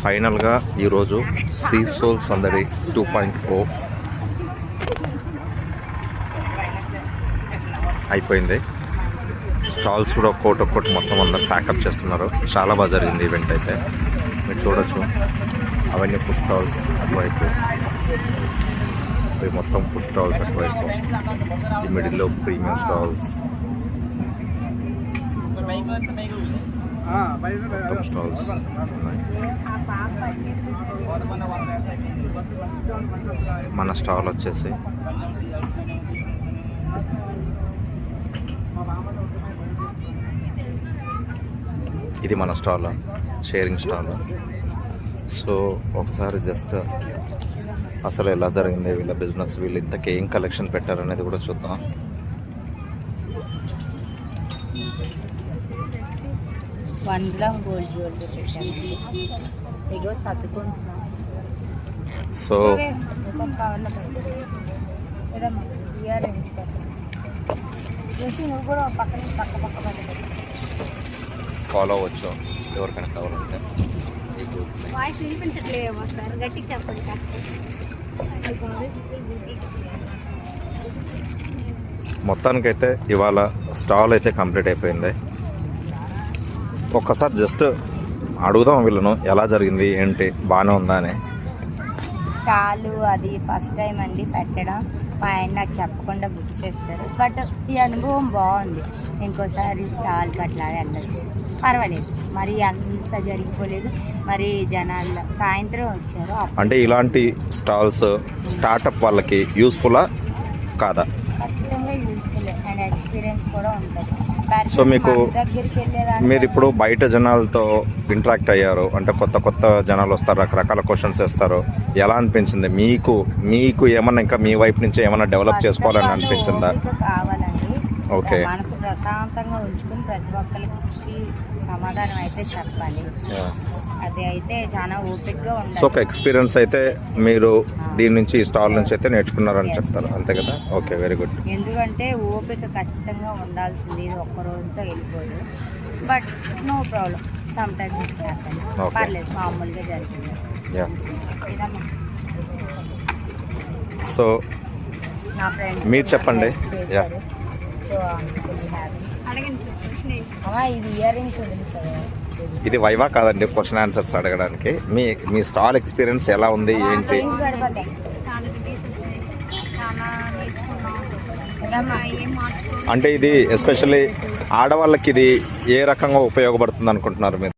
ఫైనల్గా ఈరోజు see soul సందడి 2.0 అయిపోయింది. స్టాల్స్ కూడా ఒక్కొక్కటి మొత్తం అందరు ప్యాకప్ చేస్తున్నారు. చాలా బాగా జరిగింది ఈవెంట్ అయితే. మీరు చూడొచ్చు, అవన్నీ ఫుడ్ స్టాల్స్ అటువైపు, అవి మొత్తం ఫుడ్ స్టాల్స్ అటువైపు, ఈ మిడిల్లో ప్రీమియం స్టాల్స్, మొత్తం స్టాల్స్ ఉన్నాయి. మన స్టాల్ వచ్చేసి ఇది మన స్టాల్, షేరింగ్ స్టాల్. సో ఒకసారి జస్ట్ అసలు ఎలా జరిగింది వీళ్ళ బిజినెస్, వీళ్ళు ఇంతకీ ఏం కలెక్షన్ పెట్టారనేది కూడా చూద్దాం. సో ఫాలో అవ్వచ్చు ఎవరికైనా కావాలంటే. మొత్తానికైతే ఇవాళ స్టాల్ అయితే కంప్లీట్ అయిపోయింది. ఒక్కసారి జస్ట్ అడుగుదాం వీళ్ళను ఎలా జరిగింది ఏంటి, బాగానే ఉందా అని. స్టాలు అది ఫస్ట్ టైం అండి పెట్టడం. మా ఆయన నాకు చెప్పకుండా బుక్ చేస్తారు. బట్ ఈ అనుభవం బాగుంది. ఇంకోసారి స్టాల్కి అట్లా వెళ్ళచ్చు, పర్వాలేదు. మరి అంత జరిగిపోలేదు. మరి జనాలు సాయంత్రం వచ్చారు. అంటే ఇలాంటి స్టాల్స్ స్టార్టప్ వాళ్ళకి యూస్ఫుల్లా కాదా? ఖచ్చితంగా యూస్ఫుల్ అండ్ ఎక్స్పీరియన్స్ కూడా ఉంటుంది. సో మీకు మీరు ఇప్పుడు బయట జనాలతో ఇంటరాక్ట్ అయ్యారు అంటే కొత్త కొత్త జనాలు వస్తారు, రకరకాల క్వశ్చన్స్ వేస్తారు. ఎలా అనిపించింది మీకు ఏమన్నా ఇంకా మీ వైపు నుంచి ఏమన్నా డెవలప్ చేసుకోవాలని అనిపించిందా? కావాలండి. ఓకే, మనసు ప్రశాంతంగా ఉంచుకుని ప్రతి ఒక్కరికి సమాధానం అయితే చెప్పాలి. అది అయితే చాలా ఓపికగా ఉండాలి. సో ఒక ఎక్స్పీరియన్స్ అయితే మీరు దీని నుంచి స్టాల్ నుంచి అయితే నేర్చుకున్నారని చెప్తారు, అంతే కదా? Okay, very good. ఎందుకంటే ఓపిక ఖచ్చితంగా ఉండాల్సింది. ఇది ఒక్క రోజుతో వెళ్ళిపోదు. But no problem, sometimes it happens. పర్లేదు, మామూలుగా జరిగింది. సో నా ఫ్రెండ్స్ మీరు చెప్పండి. సో ఇది ఇయర్ రింగ్స్ ఉంది సార్. ఇది వైవా కాదండి, క్వశ్చన్ ఆన్సర్స్ అడగడానికి. మీ స్టాల్ ఎక్స్పీరియన్స్ ఎలా ఉంది ఏంటి? అంటే ఇది ఎస్పెషల్లీ ఆడవాళ్ళకి ఇది ఏ రకంగా ఉపయోగపడుతుంది అనుకుంటున్నారు మీరు?